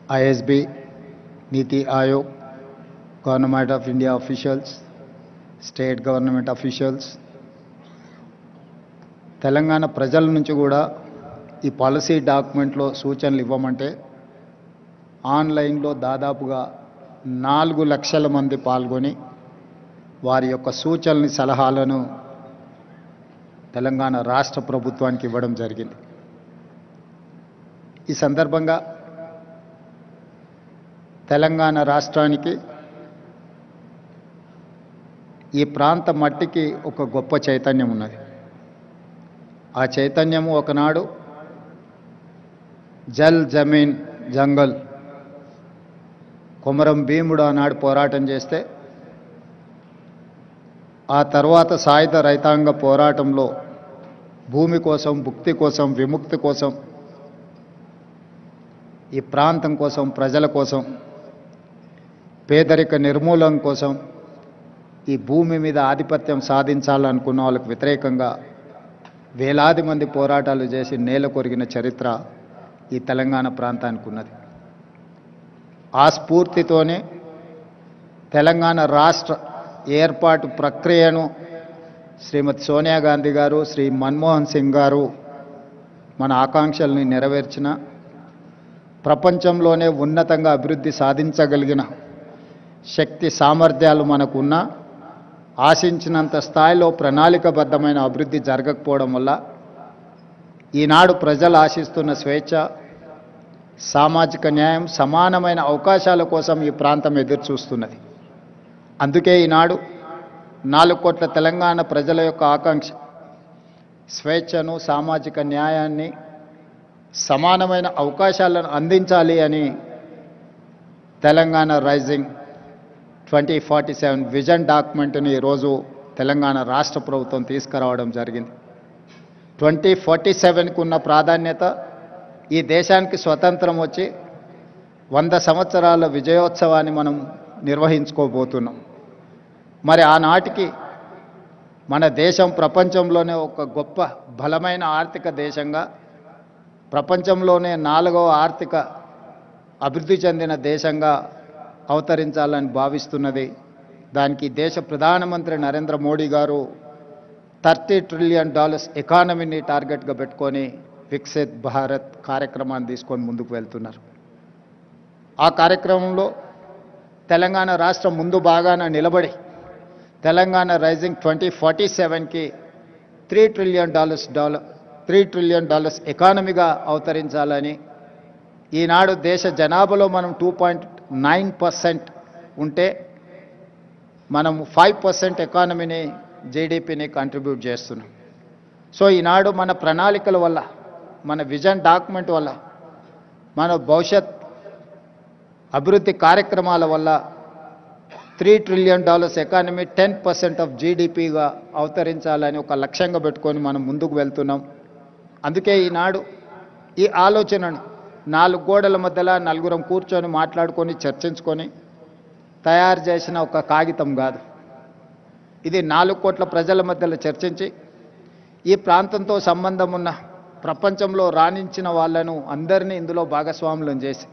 ISB, Niti Ayog, Government of India officials, state government officials, Telangana ప్రజల నుంచి కూడా ఈ పాలసీ డాక్యుమెంట్లో సూచనలు ఇవ్వమంటే ఆన్లైన్లో దాదాపుగా 4 లక్షల మంది పాల్గొని వారి యొక్క సూచనల్ని సలహాలను తెలంగాణ రాష్ట్ర ప్రభుత్వానికి ఇవ్వడం జరిగింది. ఈ సందర్భంగా తెలంగాణ రాష్ట్రానికి ఈ ప్రాంత మట్టికి ఒక గొప్ప చైతన్యం ఉన్నది. ఆ చైతన్యము ఒకనాడు జల్ జమీన్ జంగల్ కొమరం భీముడు ఆనాడు పోరాటం చేస్తే ఆ తర్వాత సాయుధ రైతాంగ పోరాటంలో భూమి కోసం, భుక్తి కోసం, విముక్తి కోసం, ఈ ప్రాంతం కోసం, ప్రజల కోసం, పేదరిక నిర్మూలన కోసం, ఈ భూమి మీద ఆధిపత్యం సాధించాలనుకున్న వాళ్ళకు వ్యతిరేకంగా వేలాది మంది పోరాటాలు చేసి నేల కొరిగిన చరిత్ర ఈ తెలంగాణ ప్రాంతానికి ఉన్నది. ఆ స్ఫూర్తితోనే తెలంగాణ రాష్ట్ర ఏర్పాటు ప్రక్రియను శ్రీమతి సోనియా గాంధీ గారు, శ్రీ మన్మోహన్ సింగ్ గారు మన ఆకాంక్షల్ని నెరవేర్చిన, ప్రపంచంలోనే ఉన్నతంగా అభివృద్ధి సాధించగలిగిన శక్తి సామర్థ్యాలు మనకున్న, ఆశించినంత స్థాయిలో ప్రణాళికబద్ధమైన అభివృద్ధి జరగకపోవడం వల్ల ఈనాడు ప్రజలు ఆశిస్తున్న స్వేచ్ఛ, సామాజిక న్యాయం, సమానమైన అవకాశాల కోసం ఈ ప్రాంతం ఎదురుచూస్తున్నది. అందుకే ఈనాడు 4 కోట్ల తెలంగాణ ప్రజల యొక్క ఆకాంక్ష స్వేచ్ఛను, సామాజిక న్యాయాన్ని, సమానమైన అవకాశాలను అందించాలి అని తెలంగాణ రైజింగ్ 2047 విజన్ డాక్యుమెంట్ని ఈరోజు తెలంగాణ రాష్ట్ర ప్రభుత్వం తీసుకురావడం జరిగింది. 2047కు ఉన్న ప్రాధాన్యత ఈ దేశానికి స్వతంత్రం వచ్చి 100 సంవత్సరాల విజయోత్సవాన్ని మనం నిర్వహించుకోబోతున్నాం. మరి ఆనాటికి మన దేశం ప్రపంచంలోనే ఒక గొప్ప బలమైన ఆర్థిక దేశంగా, ప్రపంచంలోనే 4వ ఆర్థిక అభివృద్ధి చెందిన దేశంగా అవతరించాలని భావిస్తున్నది. దానికి దేశ ప్రధానమంత్రి నరేంద్ర మోడీ గారు $30 ట్రిలియన్ ఎకానమీని టార్గెట్గా పెట్టుకొని వికసిత్ భారత్ కార్యక్రమాన్ని తీసుకొని ముందుకు వెళ్తున్నారు. ఆ కార్యక్రమంలో తెలంగాణ రాష్ట్రం ముందు బాగాన నిలబడి తెలంగాణ రైజింగ్ 2047కి $3 ట్రిలియన్ ఎకానమీగా అవతరించాలని, ఈనాడు దేశ జనాభాలో మనం 2.9% ఉంటే మనం 5% ఎకానమీని, జీడిపిని కంట్రిబ్యూట్ చేస్తున్నాం. సో ఈనాడు మన ప్రణాళికల వల్ల, మన విజన్ డాక్యుమెంట్ వల్ల, మన భవిష్యత్ అభివృద్ధి కార్యక్రమాల వల్ల $3 ట్రిలియన్ ఎకానమీ 10% ఆఫ్ జీడిపిగా అవతరించాలని ఒక లక్ష్యంగా పెట్టుకొని మనం ముందుకు వెళ్తున్నాం. అందుకే ఈనాడు ఈ ఆలోచనను 4 గోడల మధ్యలో నలుగురం కూర్చొని మాట్లాడుకొని చర్చించుకొని తయారు చేసిన ఒక కాగితం కాదు. ఇది 4 కోట్ల ప్రజల మధ్యలో చర్చించి ఈ ప్రాంతంతో సంబంధం ఉన్న ప్రపంచంలో రాణించిన వాళ్ళను అందరినీ ఇందులో భాగస్వాములను చేసి,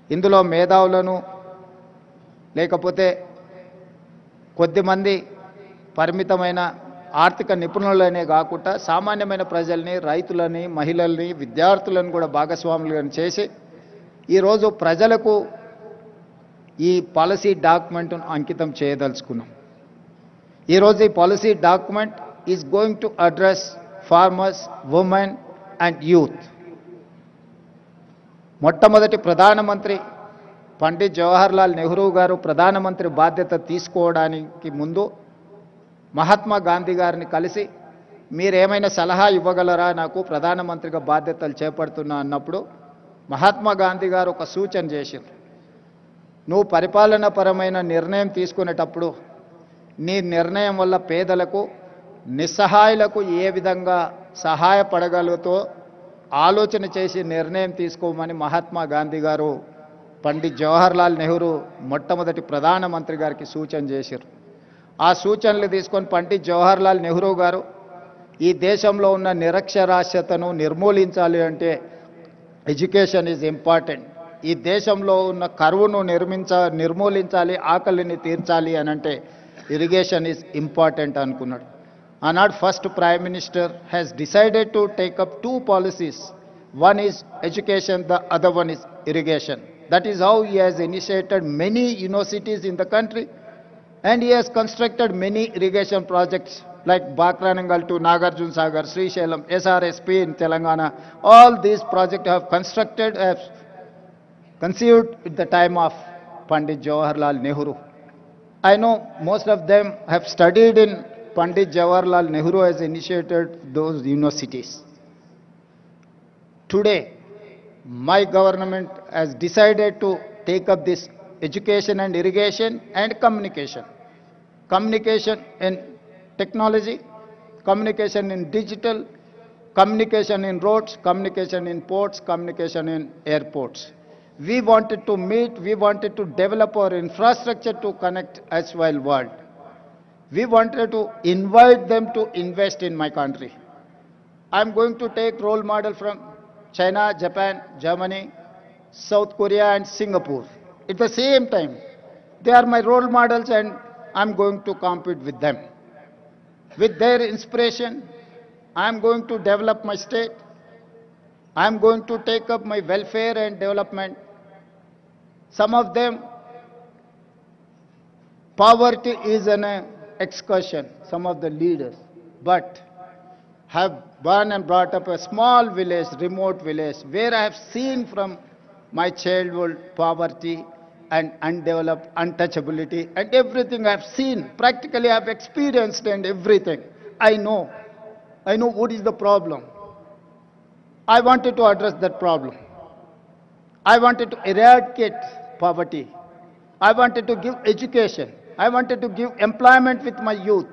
ఇందులో మేధావులను, లేకపోతే కొద్దిమంది పరిమితమైన ఆర్థిక నిపుణులనే కాకుండా సామాన్యమైన ప్రజల్ని, రైతులని, మహిళల్ని, విద్యార్థులను కూడా భాగస్వాములను చేసి ఈరోజు ప్రజలకు ఈ పాలసీ డాక్యుమెంట్ను అంకితం చేయదలుచుకున్నాం. ఈరోజు ఈ policy document is going to address farmers, women and youth. మొట్టమొదటి ప్రధానమంత్రి పండిట్ జవహర్లాల్ నెహ్రూ గారు ప్రధానమంత్రి బాధ్యత తీసుకోవడానికి ముందు మహాత్మా గాంధీ గారిని కలిసి, మీరేమైనా సలహా ఇవ్వగలరా, నాకు ప్రధానమంత్రిగా బాధ్యతలు చేపడుతున్నా అన్నప్పుడు మహాత్మా గాంధీ గారు ఒక సూచన చేశారు. నువ్వు పరిపాలనాపరమైన నిర్ణయం తీసుకునేటప్పుడు నీ నిర్ణయం వల్ల పేదలకు, నిస్సహాయులకు ఏ విధంగా సహాయపడగలుగుతో ఆలోచన చేసి నిర్ణయం తీసుకోమని మహాత్మా గాంధీ గారు పండిట్ జవహర్లాల్ నెహ్రూ మొట్టమొదటి ప్రధానమంత్రి గారికి సూచన చేశారు. ఆ సూచనలు తీసుకొని పండిట్ జవహర్లాల్ నెహ్రూ గారు ఈ దేశంలో ఉన్న నిరక్షరాస్యతను నిర్మూలించాలి అంటే ఎడ్యుకేషన్ ఈజ్ ఇంపార్టెంట్, ఈ దేశంలో ఉన్న కరువును నిర్మూలించాలి, ఆకలిని తీర్చాలి అని అంటే ఇరిగేషన్ ఈజ్ ఇంపార్టెంట్ అనుకున్నాడు. ఆనాడు first prime minister has decided to take up two policies. One is education, the other one is irrigation. That is how he has initiated many universities in the country, and he has constructed many irrigation projects like Bakranangal to Nagarjuna Sagar, Srisailam, SRSP in Telangana. All these projects have conceived at the time of Pandit Jawaharlal Nehru. I know most of them have studied in Pandit Jawaharlal Nehru has initiated those universities. Today, my government has decided to take up this education and irrigation and communication. Communication in technology, communication in digital, communication in roads, communication in ports, communication in airports. We wanted to meet, we wanted to develop our infrastructure to connect as well world. We wanted to invite them to invest in my country. I am going to take role model from China, Japan, Germany, South Korea and Singapore. At the same time, they are my role models and I'm going to compete with them. With their inspiration, I'm going to develop my state. I'm going to take up my welfare and development. Some of them, poverty is an excursion, some of the leaders, but have born and brought up a small village, remote village, where I have seen from my childhood poverty and undeveloped untouchability and everything I have seen. Practically I have experienced and everything. I know what is the problem. I wanted to address that problem. I wanted to eradicate poverty. I wanted to give education. I wanted to give employment with my youth.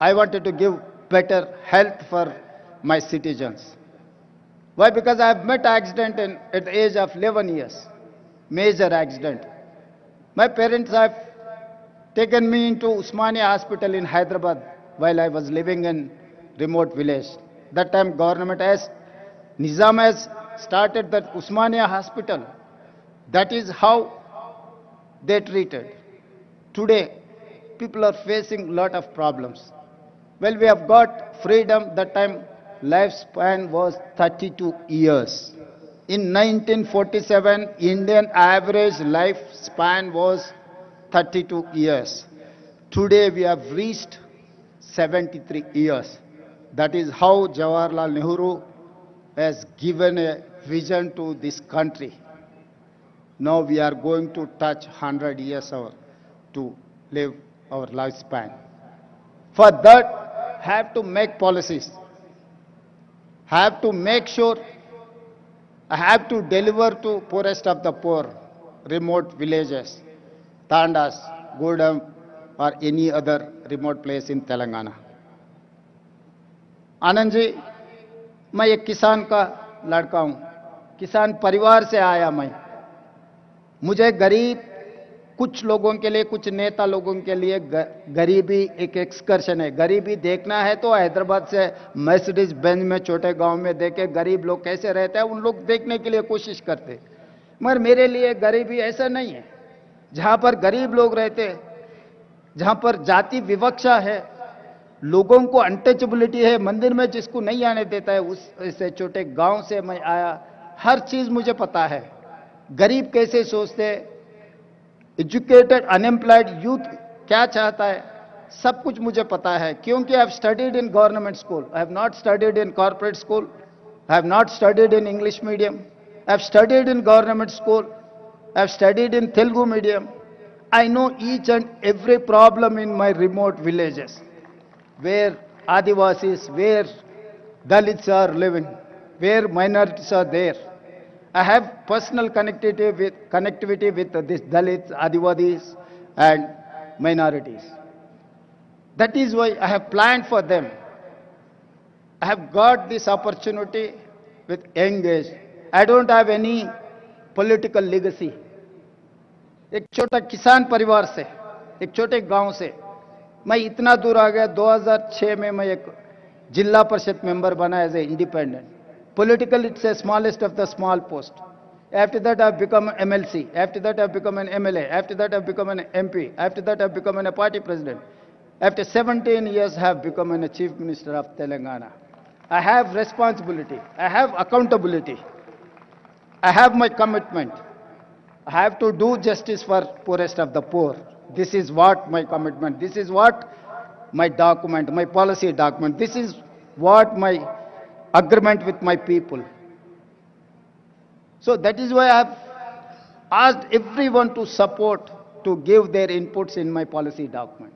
I wanted to give better health for my citizens. Why? Because I have met accident at the age of 11 years, major accident. My parents have taken me into Usmania Hospital in Hyderabad while I was living in remote village. That time government Nizam has started that Usmania Hospital. That is how they treated. Today, people are facing lot of problems. Well, we have got freedom. That time, lifespan was 32 years. In 1947, Indian average lifespan was 32 years. Today, we have reached 73 years. That is how Jawaharlal Nehru has given a vision to this country. Now we are going to touch 100 years to live our lifespan. For that, have to make policies, have to make sure, have to deliver to poorest of the poor, remote villages, Tandas, Gudam, or any other remote place in Telangana. Anand ji, मैं एक किसान का लड़का हूं, किसान परिवार से आया मैं. मुझे गरीब कुछ लोगों के लिए, कुछ नेता लोगों के लिए गरीबी एक एक्सकर्शन है. गरीबी देखना है तो हैदराबाद से मर्सिडीज बेंज में छोटे गांव में देखे गरीब लोग कैसे रहते हैं, उन लोग देखने के लिए कोशिश करते. मगर मेरे लिए गरीबी ऐसा नहीं है. जहां पर गरीब लोग रहते, जहां पर जाति विवक्षा है, लोगों को अनटचेबिलिटी है, मंदिर में जिसको नहीं आने देता है, उस ऐसे छोटे गांव से मैं आया. हर चीज मुझे पता है. गरीब कैसे सोचते, एजुकेटेड अनएम्प्लॉयड यूथ क्या चाहता है, सब कुछ मुझे पता है. क्योंकि I have studied in government school, I have not studied in corporate school, I have not studied in English medium, I have studied in government school, I have studied in Telugu medium. I know each and every problem in my remote villages, where Adivasis, where Dalits are living, where minorities are there. I have personal connectivity with these Dalits, Adivasis and minorities. That is why I have planned for them. I have got this opportunity with young age. I don't have any political legacy. एक छोटा किसान परिवार से, एक छोटे गांव से मैं इतना दूर आ गया. 2006 में मैं एक जिला परिषद मेंबर बना as a independent. Political it's a smallest of the small post. After that, I've become an MLC. After that, I've become an MLA. After that, I've become an MP. After that, I've become a party president. After 17 years, I have become a chief minister of Telangana. I have responsibility. I have accountability. I have my commitment. I have to do justice for poorest of the poor. This is what my commitment. This is what my document, my policy document. This is what my agreement with my people. So that is why I have asked everyone to support, to give their inputs in my policy document.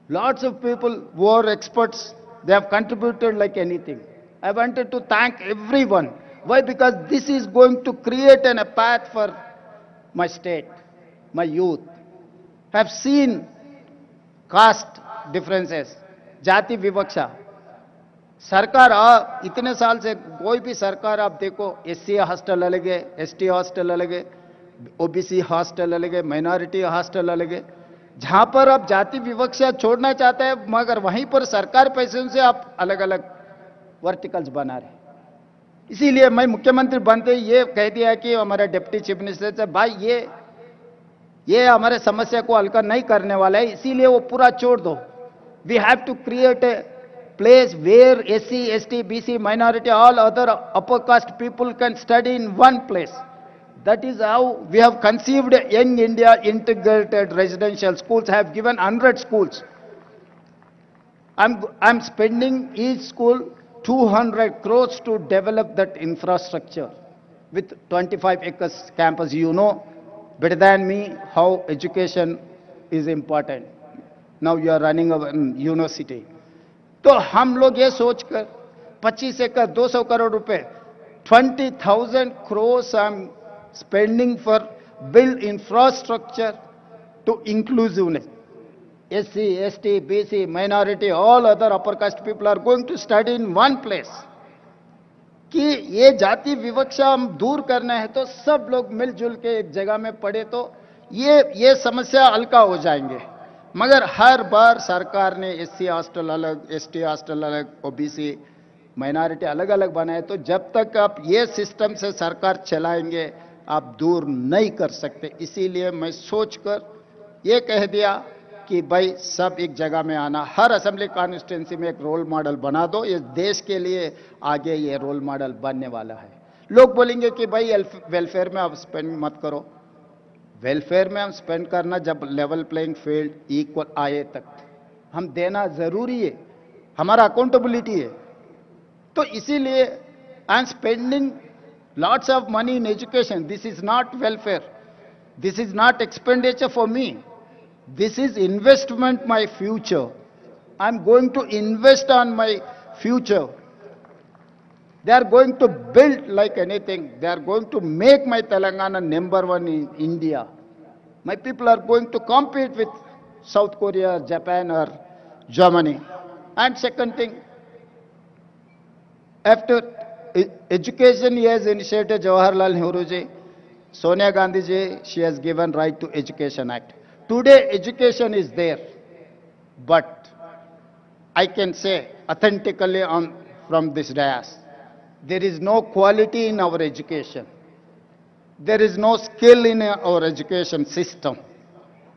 Lots of people who are experts, they have contributed like anything. I wanted to thank everyone. Why? Because this is going to create a path for my state, my youth. I have seen caste differences, jati vivaksha. सरकार इतने साल से कोई भी सरकार आप देखो, SC hostel अलग है, एसटी हॉस्टल अलग है, ओबीसी हॉस्टल अलग है, माइनॉरिटी हॉस्टल अलग है, जहां पर आप जाति विवक्षा छोड़ना चाहते हैं, मगर वहीं पर सरकार पैसों से आप अलग अलग वर्टिकल्स बना रहे। इसीलिए मैं मुख्यमंत्री बनते ये कह दिया कि हमारा डिप्टी चीफ मिनिस्टर से, भाई ये हमारे समस्या को हल्का नहीं करने वाला है, इसीलिए वो पूरा छोड़ दो। We have to create a place where SC, ST, BC, minority, all other upper caste people can study in one place. That is how we have conceived Young India integrated residential schools. I have given 100 schools. I'm spending each school 200 crores to develop that infrastructure with 25 acres campus. You know better than me how education is important. Now you are running a university. तो हम लोग ये सोचकर 25 एकड़ 200 करोड़ रुपए 20,000 crores I'm spending for build infrastructure to inclusiveness. SC, ST, BC, minority, all other upper caste people are going to study in one place. कि ये जाति विवक्षा हम दूर करना है तो सब लोग मिलजुल के एक जगह में पढ़े तो ये समस्या हल्का हो जाएंगे। मगर हर बार सरकार ने एससी हॉस्टल अलग, एसटी हॉस्टल अलग, ओबीसी माइनॉरिटी अलग अलग बनाए, तो जब तक आप ये सिस्टम से सरकार चलाएंगे आप दूर नहीं कर सकते। इसीलिए मैं सोचकर ये कह दिया कि भाई सब एक जगह में आना, हर असेंबली कॉन्स्टिट्यूंसी में एक रोल मॉडल बना दो। ये देश के लिए आगे ये रोल मॉडल बनने वाला है। लोग बोलेंगे कि भाई वेलफेयर में आप स्पेंड मत करो। वेलफेयर में हम स्पेंड करना जब लेवल प्लेइंग फील्ड इक्वल आए तक हम देना जरूरी है, हमारा अकाउंटेबिलिटी है। तो इसीलिए I am spending lots of money in education. This is not welfare, this is not expenditure for me, this is investment my future. I am going to invest on my future. They are going to build like anything. They are going to make my Telangana #1 in India. My people are going to compete with South Korea, Japan or Germany. And second thing, after education he has initiated Jawaharlal Nehru ji, Sonia Gandhi ji, she has given Right to Education Act. Today education is there, but I can say authentically from this dais, there is no quality in our education. There is no skill in our education system.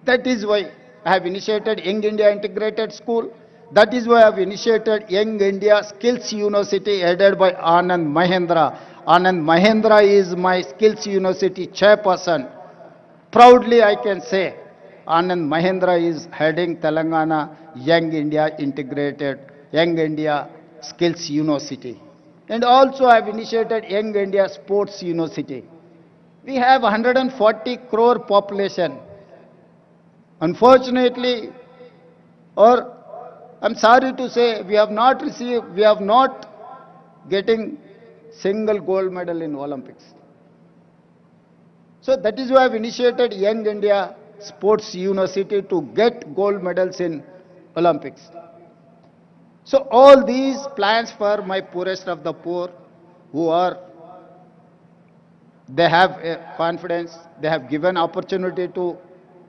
That is why I have initiated Young India Integrated School. That is why I have initiated Young India Skills University headed by Anand Mahendra. Anand Mahendra is my Skills University chairperson. Proudly I can say Anand Mahendra is heading Telangana Young India Integrated, Young India Skills University. And also I have initiated Young India Sports University. We have 140 crore population. Unfortunately, or I'm sorry to say, we have not getting single gold medal in Olympics. So that is why I have initiated Young India Sports University to get gold medals in Olympics. So all these plans for my poorest of the poor they have confidence, they have given opportunity to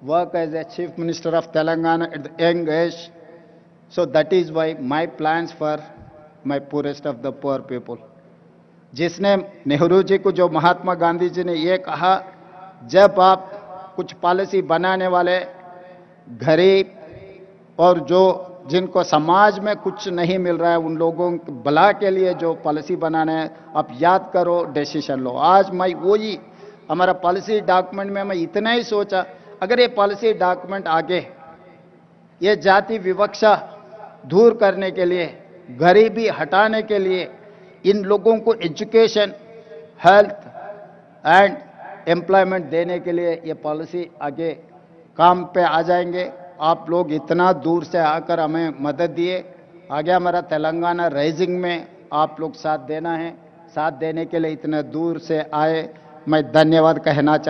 work as a Chief Minister of Telangana at the young age. So that is why my plans for my poorest of the poor people. जिसने नेहरू जी को, जो महात्मा गांधी जी ने ये कहा, जब आप कुछ policy बनाने वाले गरीब और जो जिनको समाज में कुछ नहीं मिल रहा है उन लोगों के भला के लिए जो पॉलिसी बनाना है, आप याद करो, डिसीजन लो। आज मैं वही हमारा पॉलिसी डॉक्यूमेंट में मैं इतना ही सोचा, अगर ये पॉलिसी डॉक्यूमेंट आगे ये जाति विवक्षा दूर करने के लिए, गरीबी हटाने के लिए, इन लोगों को एजुकेशन, हेल्थ एंड एम्प्लॉयमेंट देने के लिए ये पॉलिसी आगे काम पे आ जाएंगे। आप लोग इतना दूर से आकर हमें मदद दिए, आगे हमारा तेलंगाना राइजिंग में आप लोग साथ देना है, साथ देने के लिए इतना दूर से आए, मैं धन्यवाद कहना चाहता हूं।